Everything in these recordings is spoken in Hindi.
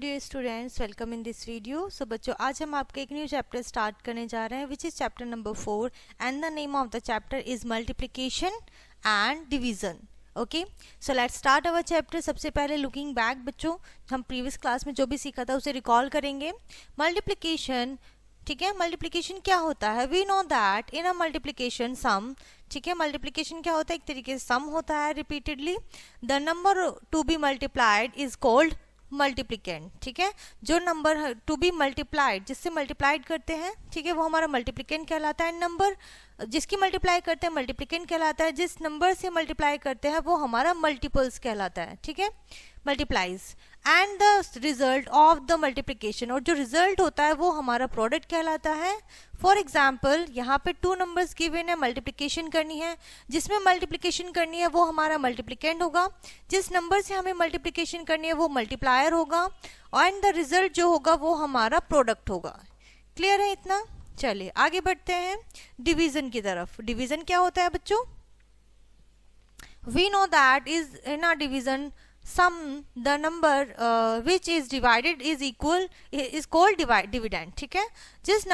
Dear students, welcome in this video. So बच्चों, आज हम आपके एक न्यू चैप्टर स्टार्ट करने जा रहे हैं which is chapter number 4 and the name of the chapter is multiplication and division. Okay, so let's start our chapter. सबसे पहले लुकिंग बैक बच्चों, हम प्रीवियस क्लास में जो भी सीखा था उसे रिकॉल करेंगे। मल्टीप्लिकेशन, ठीक है, मल्टीप्लिकेशन क्या होता है? We know that in a multiplication sum, ठीक है, मल्टीप्लिकेशन क्या होता है? एक तरीके से सम होता है repeatedly. The number to be multiplied is called multiplicand, ठीक है। जो नंबर टू बी मल्टीप्लाइड, जिससे मल्टीप्लाइड करते हैं, ठीक है, वो हमारा मल्टीप्लिकेंट कहलाता है। नंबर जिसकी मल्टीप्लाई करते हैं मल्टीप्लिकेंट कहलाता है। जिस नंबर से मल्टीप्लाई करते हैं वो हमारा मल्टीपल्स कहलाता है, ठीक है, multiplies. And the result of the multiplication, और जो रिजल्ट होता है वो हमारा प्रोडक्ट कहलाता है। फॉर एग्जाम्पल, यहाँ पे टू नंबर्स गिवन है, मल्टीप्लिकेशन करनी है, जिसमें मल्टीप्लिकेशन करनी है वो हमारा मल्टीप्लिकेंट होगा। जिस नंबर से हमें मल्टीप्लिकेशन करनी है वो मल्टीप्लायर होगा, एंड द रिजल्ट जो होगा वो हमारा प्रोडक्ट होगा। क्लियर है इतना? चलिए आगे बढ़ते हैं डिवीजन की तरफ। डिवीजन क्या होता है बच्चों? We know that is in a division sum the number which is divided is equal is called dividend, ठीक है। जिस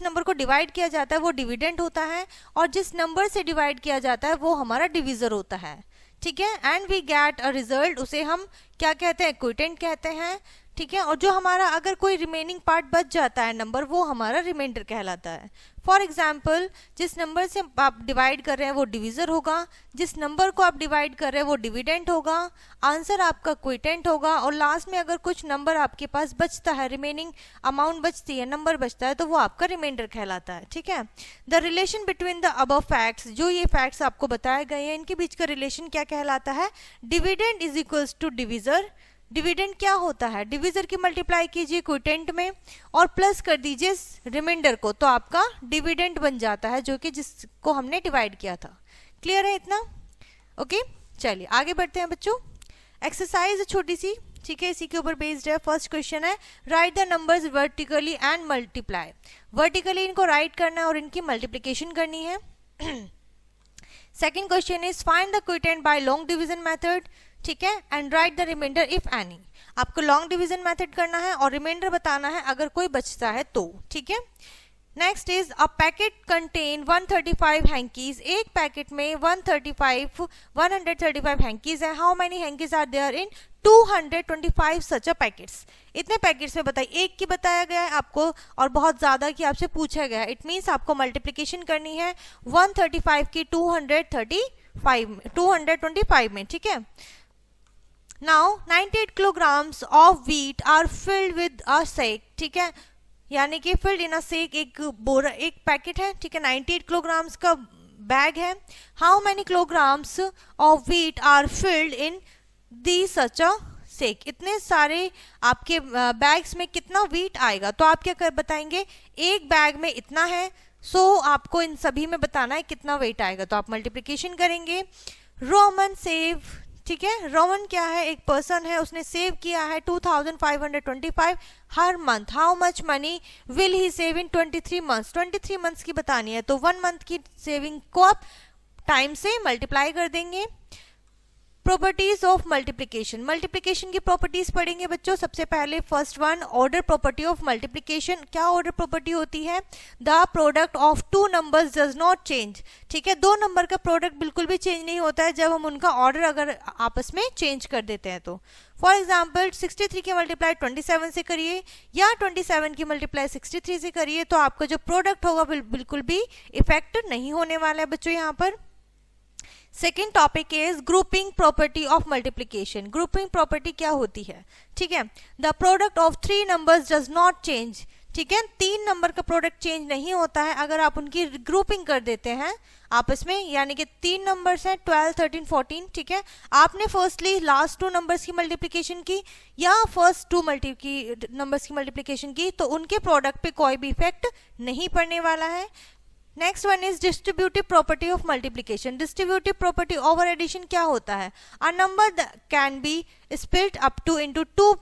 नंबर को डिवाइड किया जाता है वो डिविडेंड होता है, और जिस नंबर से डिवाइड किया जाता है वो हमारा डिविजर होता है, ठीक है। And we get a result, उसे हम क्या कहते हैं? क्विटेंट कहते हैं, ठीक है। और जो हमारा अगर कोई रिमेनिंग पार्ट बच जाता है नंबर, वो हमारा रिमाइंडर कहलाता है। फॉर एग्जाम्पल, जिस नंबर से आप डिवाइड कर रहे हैं वो डिविजर होगा, जिस नंबर को आप डिवाइड कर रहे हैं वो डिविडेंट होगा, आंसर आपका क्विटेंट होगा, और लास्ट में अगर कुछ नंबर आपके पास बचता है, रिमेनिंग अमाउंट बचती है, नंबर बचता है, तो वो आपका रिमाइंडर कहलाता है, ठीक है। The relation between the above facts, जो ये फैक्ट्स आपको बताए गए हैं, इनके बीच का रिलेशन क्या कहलाता है? Dividend is equals to divisor. Dividend क्या होता है? डिविजर की मल्टीप्लाई कीजिए क्विटेंट में और प्लस कर दीजिए रिमाइंडर को, तो आपका डिविडेंड बन जाता है, जो कि जिसको हमने डिवाइड किया था। क्लियर है इतना? ओके, चलिए आगे बढ़ते हैं बच्चों। एक्सरसाइज छोटी सी, ठीक है, इसी के ऊपर बेस्ड है। फर्स्ट क्वेश्चन है, write the numbers vertically and multiply. Vertically इनको राइट करना है और इनकी मल्टीप्लिकेशन करनी है। Second question is find the quotient by long division method, ठीक है, and write the remainder if any. आपको लॉन्ग डिवीजन मेथड करना है और रिमाइंडर बताना है अगर कोई बचता है तो, ठीक है। Next is a packet contain 135 hankies. एक पैकेट में 135 हैंकीज है। How many hankies are there in 225 such a packets. इतने पैकेट्स में बताइए, एक की बताया गया है आपको और बहुत ज्यादा की आपसे पूछा गया है। इट मीन्स आपको मल्टीप्लिकेशन करनी है 135 की 225 में, ठीक है। Now 98 kilograms of wheat are filled with a sack, ठीक है, यानी कि filled in a sack एक बोरा, एक पैकेट है, ठीक है, 98 kilograms का बैग है। How many kilograms of wheat are filled in the such a sack? इतने सारे आपके बैग्स में कितना व्हीट आएगा? तो आप क्या कर बताएंगे? एक बैग में इतना है, सो आपको इन सभी में बताना है कितना वेट आएगा, तो आप मल्टीप्लिकेशन करेंगे। रोमन सेव, ठीक है, रोमन क्या है? एक पर्सन है, उसने सेव किया है 2525 हर month. How much money will he save in 23 months? 23 months की बतानी है, तो 1 मंथ की सेविंग को आप टाइम से मल्टीप्लाई कर देंगे। प्रॉपर्टीज ऑफ मल्टीप्लिकेशन, मल्टीप्लिकेशन की प्रॉपर्टीज पढ़ेंगे बच्चों। सबसे पहले first one, order property of multiplication. क्या ऑर्डर प्रॉपर्टी होती है? The product of two numbers does not change, ठीक है, दो नंबर का प्रोडक्ट बिल्कुल भी चेंज नहीं होता है जब हम उनका ऑर्डर अगर आपस में चेंज कर देते हैं तो। फॉर एग्जाम्पल, 63 की मल्टीप्लाई 27 से करिए या 27 की मल्टीप्लाई 63 से करिए, तो आपका जो प्रोडक्ट होगा बिल्कुल भी इफेक्ट नहीं होने वाला है बच्चों यहाँ पर। Second topic is grouping property of multiplication. Grouping property क्या होती है? ठीक है, the product of 3 numbers does not change, ठीक है, 3 नंबर का प्रोडक्ट चेंज नहीं होता है अगर आप उनकी ग्रुपिंग कर देते हैं आपस में, यानी कि 3 नंबर्स हैं 12, 13, 14, ठीक है, आपने फर्स्टली लास्ट 2 नंबर्स की मल्टीप्लिकेशन की या फर्स्ट 2 नंबर्स की मल्टीप्लिकेशन की, तो उनके प्रोडक्ट पे कोई भी इफेक्ट नहीं पड़ने वाला है। Next one is distributive property of multiplication. Distributive property over addition क्या होता है? A number can be split up to into two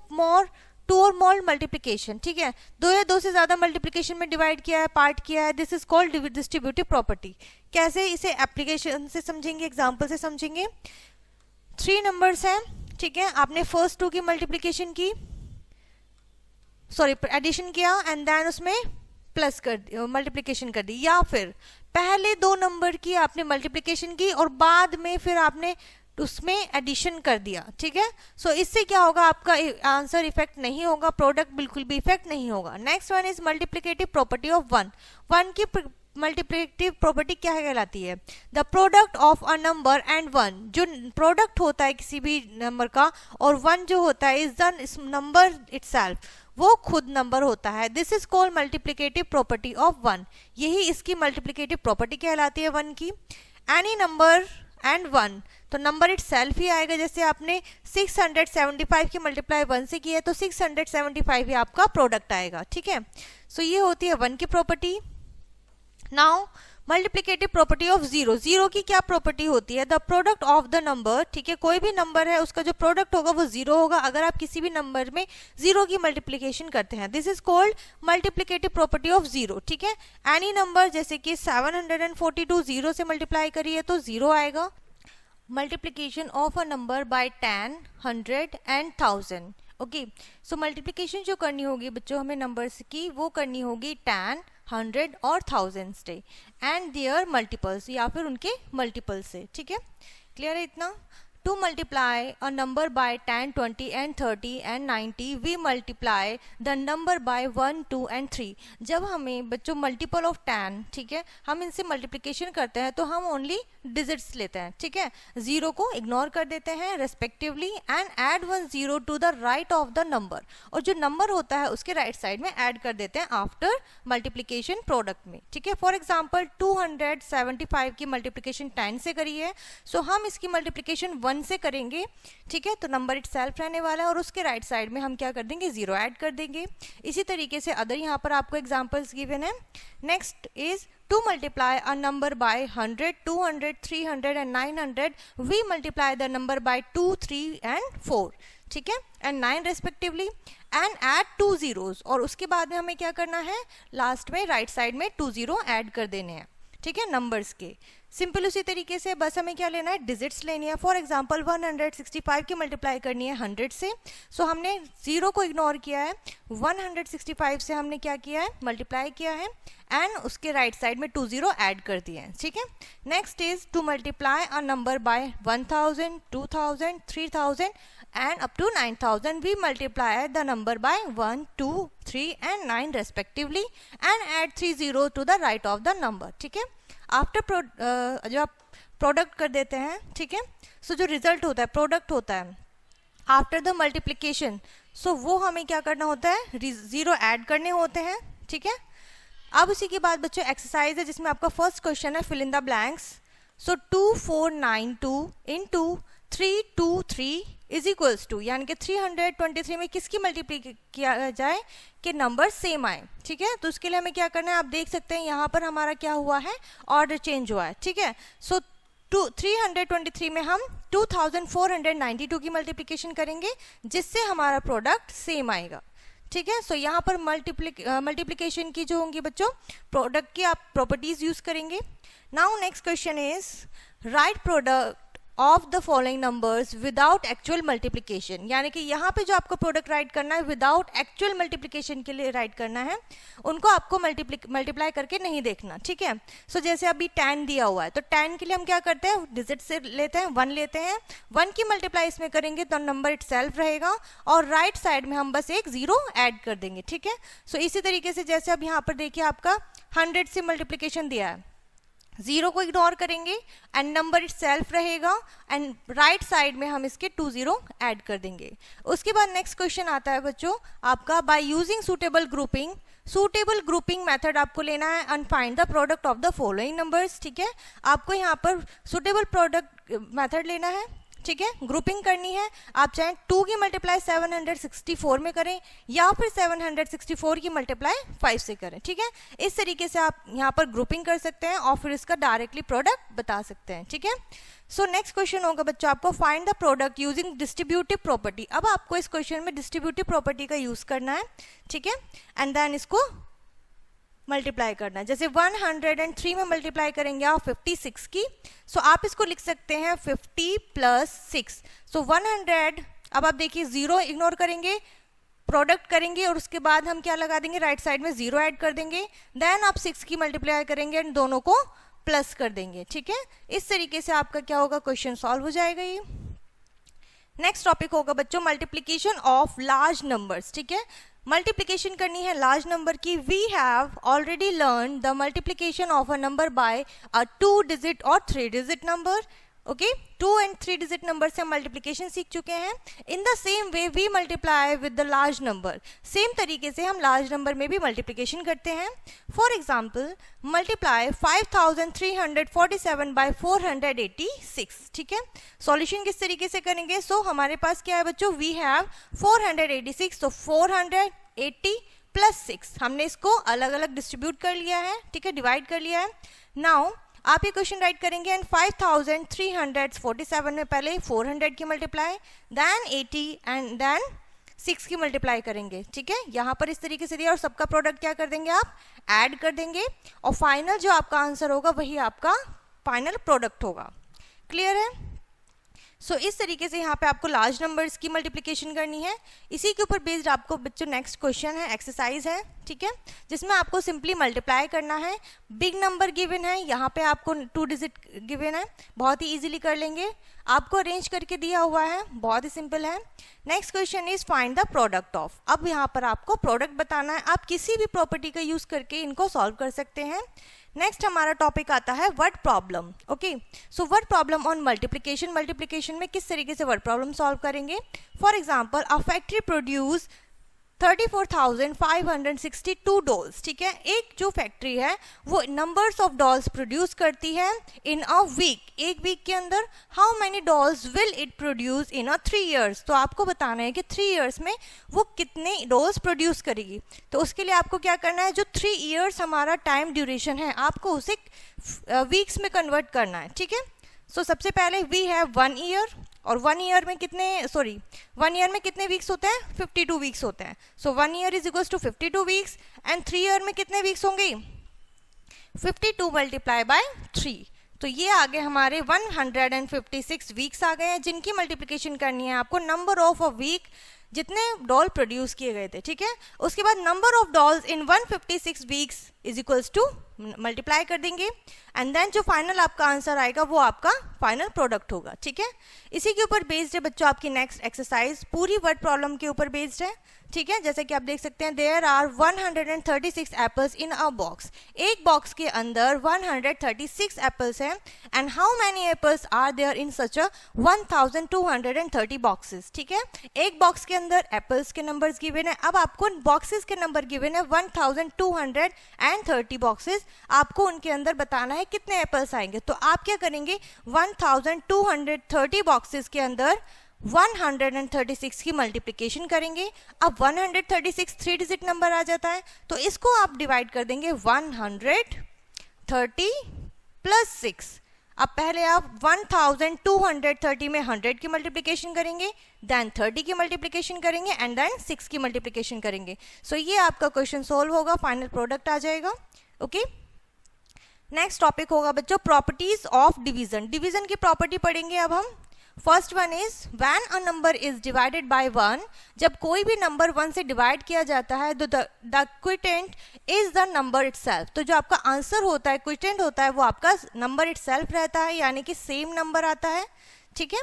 और मोर मल्टीप्लिकेशन, ठीक है, 2 या 2 से ज्यादा मल्टीप्लिकेशन में डिवाइड किया है, पार्ट किया है, this is called distributive property. कैसे? इसे एप्लीकेशन से समझेंगे, एग्जाम्पल से समझेंगे। 3 नंबर्स हैं, ठीक है, आपने फर्स्ट 2 की मल्टीप्लिकेशन की, सॉरी एडिशन किया एंड देन उसमें प्लस कर मल्टीप्लिकेशन कर दी, या फिर पहले दो नंबर की आपने मल्टीप्लिकेशन की और बाद में फिर आपने उसमें एडिशन कर दिया, ठीक है। सो इससे क्या होगा, आपका आंसर इफेक्ट नहीं होगा, प्रोडक्ट बिल्कुल भी इफेक्ट नहीं होगा। Next one is multiplicative property of one. One की मल्टीप्लिकेटिव प्रॉपर्टी क्या कहलाती है? The product of a number and one, जो प्रोडक्ट होता है किसी भी नंबर का और वन जो होता है इज द नंबर इटसेल्फ, वो खुद नंबर होता है। This is called multiplicative property of one. यही इसकी मल्टीप्लिकेटिव प्रॉपर्टी कहलाती है वन की। एनी नंबर एंड वन, तो नंबर इट सेल्फ ही आएगा। जैसे आपने 675 की मल्टीप्लाई वन से की है तो 675 ही आपका प्रोडक्ट आएगा, ठीक है। सो ये होती है वन की property. Now multiplicative property of zero. Zero की क्या प्रॉपर्टी होती है? The product of the number, ठीक है, कोई भी नंबर है उसका जो प्रोडक्ट होगा वो जीरो होगा अगर आप किसी भी नंबर में जीरो की मल्टीप्लिकेशन करते हैं। This is called multiplicative property of zero, ठीक है। एनी नंबर जैसे कि 742 जीरो से मल्टीप्लाई करिए तो जीरो आएगा। Multiplication of a number bye 10, 100 and 1000। Okay, so multiplication जो करनी होगी बच्चों हमें नंबर्स की, वो करनी होगी 10, 100 और 1000 से एंड देयर मल्टीपल्स, या फिर उनके मल्टीपल से, ठीक है। क्लियर है इतना? To multiply a number by 10, 20 and 30 and 90, we multiply the number by 1, 2 and 3। जब हमें बच्चों मल्टीपल ऑफ 10, ठीक है, हम इनसे मल्टीप्लिकेशन करते हैं तो हम ओनली डिजिट्स लेते हैं, ठीक है, जीरो को इग्नोर कर देते हैं respectively and add 1 0 to the right of the number, और जो नंबर होता है उसके राइट साइड में ऐड कर देते हैं आफ्टर मल्टीप्लिकेशन प्रोडक्ट में, ठीक है। फॉर एग्जाम्पल 275 की मल्टीप्लिकेशन 10 से करी है, सो हम इसकी मल्टीप्लिकेशन 1 से करेंगे, ठीक है, तो नंबर इट सेल्फ रहने वाला है और उसके राइट साइड में हम क्या कर देंगे, जीरो ऐड कर देंगे। इसी तरीके से अदर यहाँ पर आपको एग्जांपल्स गिवन है। Next is to multiply a number by 100, 200, 300 and 900, we multiply the number by 2, 3 and 4, ठीक है, and 9 respectively and add 2 zeros, और उसके बाद में हमें क्या करना है, लास्ट में राइट साइड में 2 0 ऐड कर देने हैं, ठीक है, नंबर्स के। सिंपल उसी तरीके से बस हमें क्या लेना है, डिजिट्स लेनी है। फॉर एग्जांपल 165 की मल्टीप्लाई करनी है 100 से, सो हमने जीरो को इग्नोर किया है, 165 से हमने क्या किया है, मल्टीप्लाई किया है एंड उसके राइट साइड में 2 0 ऐड कर दिए हैं, ठीक है। Next is to multiply a number bye 1000, 2000, 3000 and up to 9000, we multiply the number by 1, 2, 3 and 9 respectively and add 3 0 to the right of the number, ठीक है। आफ्टर जो आप प्रोडक्ट कर देते हैं, ठीक है, सो जो रिजल्ट होता है, प्रोडक्ट होता है आफ्टर द मल्टीप्लिकेशन, सो वो हमें क्या करना होता है, जीरो ऐड करने होते हैं, ठीक है। अब उसी के बाद बच्चों एक्सरसाइज है जिसमें आपका फर्स्ट क्वेश्चन है fill in the blanks. So 2492 into 323 is equals to, यानी कि 323 में किसकी मल्टीप्लाई किया जाए कि नंबर सेम आए, ठीक है। तो उसके लिए हमें क्या करना है, आप देख सकते हैं यहाँ पर हमारा क्या हुआ है, ऑर्डर चेंज हुआ है, ठीक है। सो 323 में हम 2492 की मल्टीप्लिकेशन करेंगे जिससे हमारा प्रोडक्ट सेम आएगा, ठीक है। सो यहाँ पर मल्टीप्लिकेशन की जो होंगी बच्चों प्रोडक्ट की आप प्रॉपर्टीज यूज करेंगे। Now next question is right product of the following numbers without actual multiplication, यानी कि यहाँ पे जो आपको प्रोडक्ट राइट करना है विदाउट एक्चुअल मल्टीप्लिकेशन के लिए राइट करना है, उनको आपको मल्टीप्लाई करके नहीं देखना, ठीक है। सो जैसे अभी 10 दिया हुआ है तो 10 के लिए हम क्या करते हैं, डिजिट से लेते हैं, 1 लेते हैं, 1 की मल्टीप्लाई इसमें करेंगे तो नंबर इट सेल्फ रहेगा और राइट साइड में हम बस एक जीरो ऐड कर देंगे, ठीक है। सो इसी तरीके से जैसे अब यहाँ पर देखिए आपका 100 से मल्टीप्लिकेशन दिया है, जीरो को इग्नोर करेंगे एंड नंबर इट सेल्फ रहेगा एंड राइट साइड में हम इसके 2 0 ऐड कर देंगे। उसके बाद नेक्स्ट क्वेश्चन आता है बच्चों आपका by using suitable grouping. Suitable grouping method आपको लेना है and find the product of the following numbers, ठीक है। आपको यहाँ पर सूटेबल प्रोडक्ट मेथड लेना है, ठीक है, ग्रुपिंग करनी है। आप चाहे 2 की मल्टीप्लाई 764 में करें या फिर 764 की मल्टीप्लाई 5 से करें, ठीक है। इस तरीके से आप यहाँ पर ग्रुपिंग कर सकते हैं और फिर इसका डायरेक्टली प्रोडक्ट बता सकते हैं, ठीक है। सो नेक्स्ट क्वेश्चन होगा बच्चों आपको find the product using distributive property. अब आपको इस क्वेश्चन में डिस्ट्रीब्यूटिव प्रॉपर्टी का यूज करना है, ठीक है, एंड देन इसको मल्टीप्लाई करना है। जैसे 103 में मल्टीप्लाई करेंगे आप 56 की, सो आप इसको लिख सकते हैं 50 + 6, सो 100। अब आप देखिए जीरो इग्नोर करेंगे, प्रोडक्ट करेंगे और उसके बाद हम क्या लगा देंगे, राइट साइड में 0 ऐड कर देंगे, देन आप 6 की मल्टीप्लाई करेंगे एंड दोनों को प्लस कर देंगे, ठीक है। इस तरीके से आपका क्या होगा, क्वेश्चन सॉल्व हो जाएगा ये। नेक्स्ट टॉपिक होगा बच्चों मल्टीप्लीकेशन ऑफ लार्ज नंबर्स, ठीक है। मल्टीप्लीकेशन करनी है लार्ज नंबर की। We have already learn the multiplication of a number by a 2 digit और 3 digit number, okay. 2 and 3 digit number से हम मल्टीप्लीकेशन सीख चुके हैं। In the same way we multiply with the large number, same तरीके से हम लार्ज नंबर में भी मल्टीप्लीकेशन करते हैं। फॉर एग्जाम्पल मल्टीप्लाई 5347 बाय 486, ठीक है। सॉल्यूशन किस तरीके से करेंगे, सो हमारे पास क्या है बच्चों, वी हैव 486, तो 480 प्लस 6, हमने इसको अलग अलग डिस्ट्रीब्यूट कर लिया है, ठीक है, डिवाइड कर लिया है। नाउ आप ये क्वेश्चन राइट करेंगे एंड 5347 में पहले 400 की मल्टीप्लाई, देन 80 एंड देन 6 की मल्टीप्लाई करेंगे, ठीक है। यहाँ पर इस तरीके से दिया और सबका प्रोडक्ट क्या कर देंगे, आप ऐड कर देंगे और फाइनल जो आपका आंसर होगा वही आपका फाइनल प्रोडक्ट होगा। क्लियर है। सो इस तरीके से यहाँ पे आपको लार्ज नंबर्स की मल्टीप्लिकेशन करनी है। इसी के ऊपर बेस्ड आपको बच्चों नेक्स्ट क्वेश्चन है, एक्सरसाइज है, ठीक है, जिसमें आपको सिंपली मल्टीप्लाई करना है। बिग नंबर गिवन है, यहाँ पे आपको 2 डिजिट गिवन है, बहुत ही इजीली कर लेंगे, आपको अरेंज करके दिया हुआ है, बहुत ही सिंपल है। Next question is find the product of. अब यहाँ पर आपको प्रोडक्ट बताना है, आप किसी भी प्रॉपर्टी का यूज करके इनको सॉल्व कर सकते हैं। नेक्स्ट हमारा टॉपिक आता है word problem, okay. So word problem on multiplication, multiplication में किस तरीके से वर्ड प्रॉब्लम सॉल्व करेंगे। For example a factory produce 34,562 dolls, ठीक है। एक जो फैक्ट्री है वो नंबर्स ऑफ डॉल्स प्रोड्यूस करती है इन अ वीक, एक वीक के अंदर। How many dolls will it produce in a 3 years, तो आपको बताना है कि 3 years में वो कितने डॉल्स प्रोड्यूस करेगी। तो उसके लिए आपको क्या करना है, जो 3 years हमारा टाइम ड्यूरेशन है आपको उसे वीक्स में कन्वर्ट करना है, ठीक है। सो सबसे पहले वी हैव 1 year, और 1 year में कितने 1 year में कितने वीक्स होते हैं, 52 वीक्स होते हैं। So 1 year is equals to 52 weeks and 3 year में कितने वीक्स होंगे, 52 मल्टीप्लाई बाय 3, तो ये आगे हमारे 156 वीक्स आ गए हैं, जिनकी मल्टीप्लिकेशन करनी है आपको नंबर ऑफ अ वीक जितने डॉल प्रोड्यूस किए गए थे, ठीक है। उसके बाद number of dolls in 156 weeks is equals to multiply कर देंगे एंड देन जो फाइनल आपका आंसर आएगा वो आपका फाइनल प्रोडक्ट होगा, ठीक है। इसी के ऊपर बेस्ड है बच्चों आपकी नेक्स्ट एक्सरसाइज, पूरी वर्ड प्रॉब्लम के ऊपर बेस्ड है, ठीक है। जैसे कि आप देख सकते हैं there are 136 apples in a box, एक बॉक्स के अंदर 136 एप्पल्स हैं and how many apples are there in such a 1230 boxes, ठीक है। एक बॉक्स के अंदर एप्पल्स के नंबर्स गिवन है, अब आपको बॉक्सेस के नंबर गिवन है 1230 बॉक्सेस, आपको उनके अंदर बताना है कितने एप्पल्स आएंगे। तो आप क्या करेंगे, 1230 बॉक्सेस के अंदर 136 की मल्टीप्लिकेशन करेंगे। अब 136 3 डिजिट नंबर आ जाता है, तो इसको आप डिवाइड कर देंगे 130 प्लस 6। अब पहले आप 1230 में 100 की मल्टीप्लिकेशन करेंगे, देन 30 की मल्टीप्लिकेशन करेंगे एंड देन 6 की मल्टीप्लिकेशन करेंगे। सो ये आपका क्वेश्चन सोल्व होगा, फाइनल प्रोडक्ट आ जाएगा, ओके। नेक्स्ट टॉपिक होगा बच्चों प्रॉपर्टीज ऑफ डिवीजन। डिवीजन की प्रॉपर्टी पढ़ेंगे अब हम। First one is when a number is divided by 1, जब कोई भी नंबर 1 से डिवाइड किया जाता है तो the quotient is the number itself, तो जो आपका आंसर होता है, क्विटेंट होता है, वो आपका नंबर इटसेल्फ रहता है, यानी कि सेम नंबर आता है, ठीक है।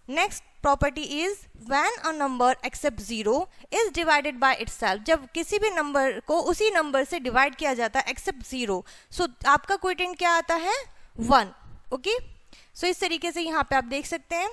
Next property is when a number except 0 is divided by itself, जब किसी भी नंबर को उसी नंबर से डिवाइड किया जाता है एक्सेप्ट 0, सो आपका क्विटेंट क्या आता है, 1, ओके। सो इस तरीके से यहाँ पे आप देख सकते हैं।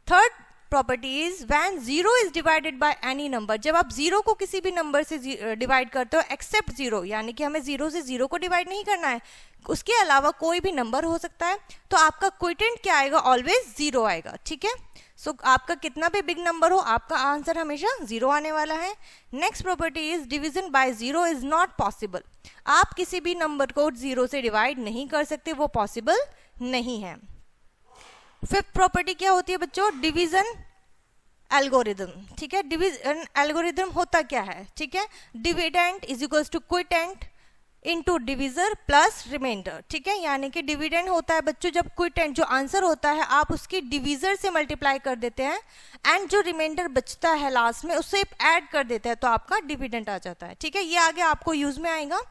Third property is when 0 is divided by any number, जब आप 0 को किसी भी नंबर से डिवाइड करते हो एक्सेप्ट 0, यानी कि हमें 0 से 0 को डिवाइड नहीं करना है, उसके अलावा कोई भी नंबर हो सकता है, तो आपका क्विटेंट क्या आएगा, ऑलवेज 0 आएगा, ठीक है। सो आपका कितना भी बिग नंबर हो आपका आंसर हमेशा 0 आने वाला है। Next property is division bye 0 is not possible, आप किसी भी नंबर को 0 से डिवाइड नहीं कर सकते, वो पॉसिबल नहीं है। फिफ्थ प्रॉपर्टी क्या होती है बच्चों, डिवीजन एल्गोरिदम, ठीक है। डिवीजन एल्गोरिदम होता क्या है, ठीक है, dividend is equals to quotient, into divisor plus remainder, ठीक है। यानी कि डिविडेंड होता है बच्चों जब क्विटेंट जो आंसर होता है आप उसकी डिविजर से मल्टीप्लाई कर देते हैं एंड जो रिमाइंडर बचता है लास्ट में उससे ऐड कर देते हैं तो आपका डिविडेंड आ जाता है, ठीक है। ये आगे आपको यूज में आएगा।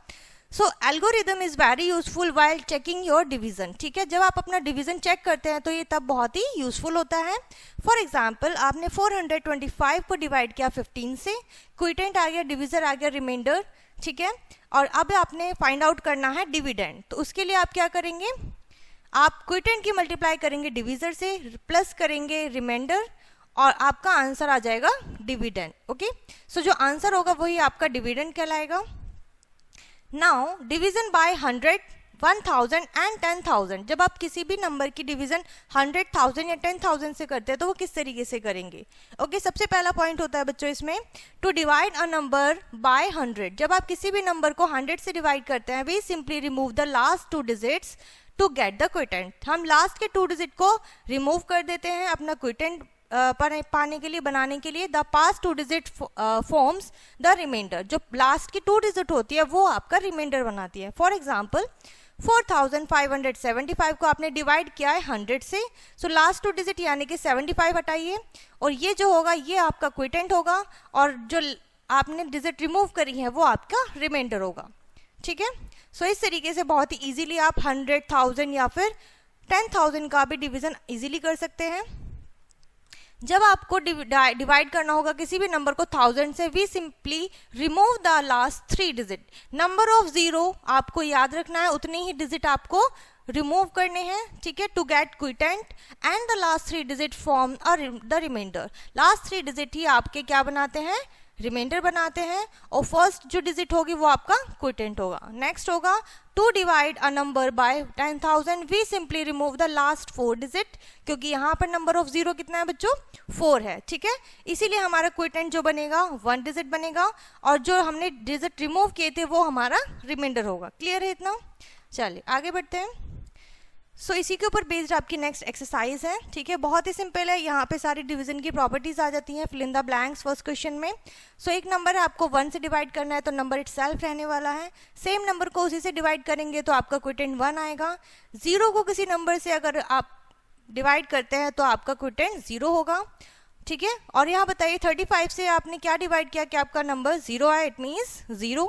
So algorithm is very useful while checking your division, ठीक है। जब आप अपना डिवीजन चेक करते हैं तो ये तब बहुत ही यूजफुल होता है। फॉर एग्जाम्पल आपने 425 को डिवाइड किया 15 से, क्विटेंट आ गया, डिविजर आ गया, रिमाइंडर, ठीक है। और अब आपने फाइंड आउट करना है डिविडेंड, तो उसके लिए आप क्या करेंगे, आप क्विटेंट की मल्टीप्लाई करेंगे डिविजर से, प्लस करेंगे रिमाइंडर और आपका आंसर आ जाएगा डिविडेंड, ओके। सो जो आंसर होगा वही आपका डिविडेंड कहलाएगा। नाउ डिवीजन बाय 100, 1000 एंड 10,000, जब आप किसी भी नंबर की डिवीजन 100,000 या 10,000 से करते हैं तो वो किस तरीके से करेंगे, ओके। सबसे पहला पॉइंट होता है बच्चों इसमें to divide a number by 100, जब आप किसी भी नंबर को 100 से डिवाइड करते हैं we simply remove the last 2 digits to get the quotient, हम लास्ट के 2 डिजिट को रिमूव कर देते हैं अपना क्विटेंट पाने के लिए, बनाने के लिए। The past 2 digit forms the remainder, जो लास्ट की 2 डिजिट होती है वो आपका रिमाइंडर बनाती है। फॉर एग्जाम्पल 4575 को आपने डिवाइड किया है 100 से, सो लास्ट 2 डिजिट यानी कि 75 हटाइए और ये जो होगा ये आपका क्विटेंट होगा और जो आपने डिजिट रिमूव करी है वो आपका रिमाइंडर होगा, ठीक है। सो इस तरीके से बहुत ही इजीली आप 100,000 या फिर 10,000 का भी डिवीजन इजीली कर सकते हैं। जब आपको डिवाइड करना होगा किसी भी नंबर को 1000 से we simply remove the last 3 digit, number of 0 आपको याद रखना है, उतने ही डिजिट आपको रिमूव करने हैं, ठीक है, to get quotient and the last 3 digit form the remainder, last 3 digit ही आपके क्या बनाते हैं, रिमाइंडर बनाते हैं और फर्स्ट जो डिजिट होगी वो आपका क्विटेंट होगा। नेक्स्ट होगा to divide a number by 10,000 we simply remove the last 4 digit, क्योंकि यहाँ पर नंबर ऑफ 0 कितना है बच्चों, 4 है, ठीक है। इसीलिए हमारा क्विटेंट जो बनेगा 1 डिजिट बनेगा और जो हमने डिजिट रिमूव किए थे वो हमारा रिमाइंडर होगा। क्लियर है इतना? चलिए आगे बढ़ते हैं। सो इसी के ऊपर बेस्ड आपकी नेक्स्ट एक्सरसाइज है, ठीक है। बहुत ही सिंपल है, यहाँ पे सारी डिवीजन की प्रॉपर्टीज आ जाती हैं, fill in the blanks first question में। सो एक नंबर है आपको 1 से डिवाइड करना है तो नंबर इटसेल्फ रहने वाला है, सेम नंबर को उसी से डिवाइड करेंगे तो आपका क्विटेंट 1 आएगा। 0 को किसी नंबर से अगर आप डिवाइड करते हैं तो आपका क्विटेंट 0 होगा, ठीक है। और यहाँ बताइए 35 से आपने क्या डिवाइड किया कि आपका नंबर 0 आया, इट मीन्स 0।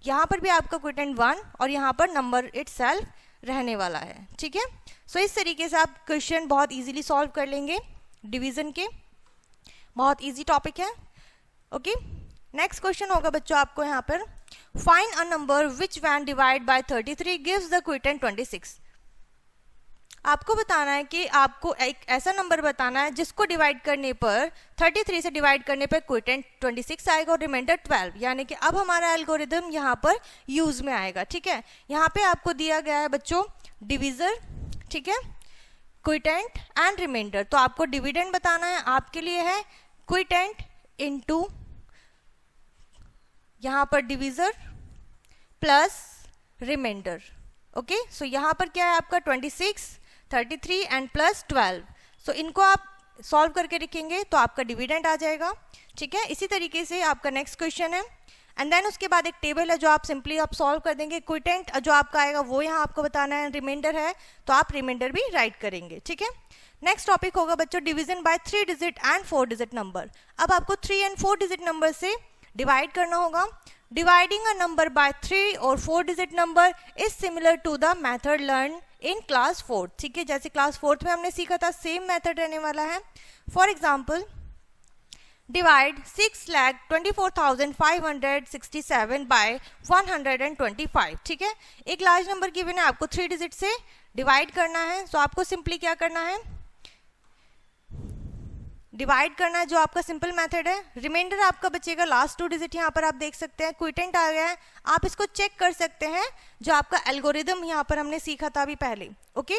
यहाँ पर भी आपका क्विटेंट 1 और यहाँ पर नंबर इटसेल्फ रहने वाला है, ठीक है। सो इस तरीके से आप क्वेश्चन बहुत इजीली सॉल्व कर लेंगे डिवीजन के, बहुत इजी टॉपिक है, ओके। नेक्स्ट क्वेश्चन होगा बच्चों आपको यहाँ पर find a number which when divide by 33 gives the quotient 26। आपको बताना है कि आपको एक ऐसा नंबर बताना है जिसको डिवाइड करने पर 33 से डिवाइड करने पर क्विटेंट 26 आएगा और रिमाइंडर 12, यानी कि अब हमारा एल्गोरिदम यहाँ पर यूज में आएगा, ठीक है। यहाँ पे आपको दिया गया है बच्चों डिविजर, ठीक है, क्विटेंट एंड रिमाइंडर, तो आपको डिविडेंड बताना है, आपके लिए है क्विटेंट इनटू यहाँ पर डिविजर प्लस रिमाइंडर, ओके। सो यहाँ पर क्या है आपका 26, 33 एंड प्लस 12, सो इनको आप सॉल्व करके रखेंगे तो आपका डिविडेंड आ जाएगा, ठीक है। इसी तरीके से आपका नेक्स्ट क्वेश्चन है एंड देन उसके बाद एक टेबल है जो आप सिंपली आप सॉल्व कर देंगे, क्विटेंट जो आपका आएगा वो यहाँ आपको बताना है, रिमाइंडर है तो आप रिमाइंडर भी राइट करेंगे, ठीक है। नेक्स्ट टॉपिक होगा बच्चों division by 3 digit and 4 digit number. अब आपको 3 एंड 4 डिजिट नंबर से डिवाइड करना होगा। डिवाइडिंग अ नंबर बाय 3 और 4 digit number is similar to the method learn in class 4, ठीक है, जैसे क्लास 4th में हमने सीखा था सेम मेथड रहने वाला है। फॉर एग्जाम्पल डिवाइड 6,24,567 बाय 125, ठीक है। एक लार्ज नंबर गिवन है, आपको 3 डिजिट से डिवाइड करना है, तो आपको सिंपली क्या करना है, डिवाइड करना है, जो आपका सिंपल मेथड है। रिमाइंडर आपका बचेगा लास्ट 2 डिजिट, यहाँ पर आप देख सकते हैं क्विटेंट आ गया है, आप इसको चेक कर सकते हैं, जो आपका एल्गोरिदम यहाँ पर हमने सीखा था अभी पहले, ओके।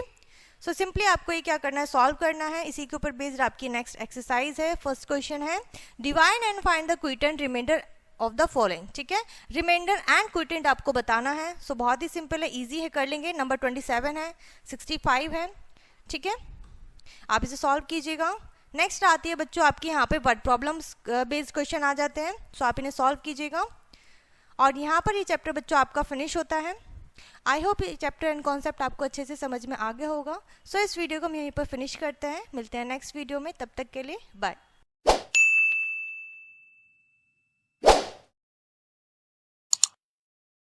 सो सिंपली आपको ये क्या करना है, सॉल्व करना है। इसी के ऊपर बेस्ड आपकी नेक्स्ट एक्सरसाइज है। फर्स्ट क्वेश्चन है divide and find the quotient remainder of the following, ठीक है। रिमाइंडर एंड क्विटेंट आपको बताना है, सो बहुत ही सिंपल है, इजी है, कर लेंगे। नंबर 27 है, 65 है, ठीक है, आप इसे सॉल्व कीजिएगा। नेक्स्ट आती है बच्चों आपकी यहाँ पे वर्ड प्रॉब्लम्स बेस्ड क्वेश्चन आ जाते हैं, सो आप इन्हें सॉल्व कीजिएगा। और यहाँ पर ये चैप्टर बच्चों आपका फिनिश होता है। आई होप ये चैप्टर एंड कॉन्सेप्ट आपको अच्छे से समझ में आ गया होगा। सो इस वीडियो को हम यहीं पर फिनिश करते हैं, मिलते हैं नेक्स्ट वीडियो में, तब तक के लिए बाय।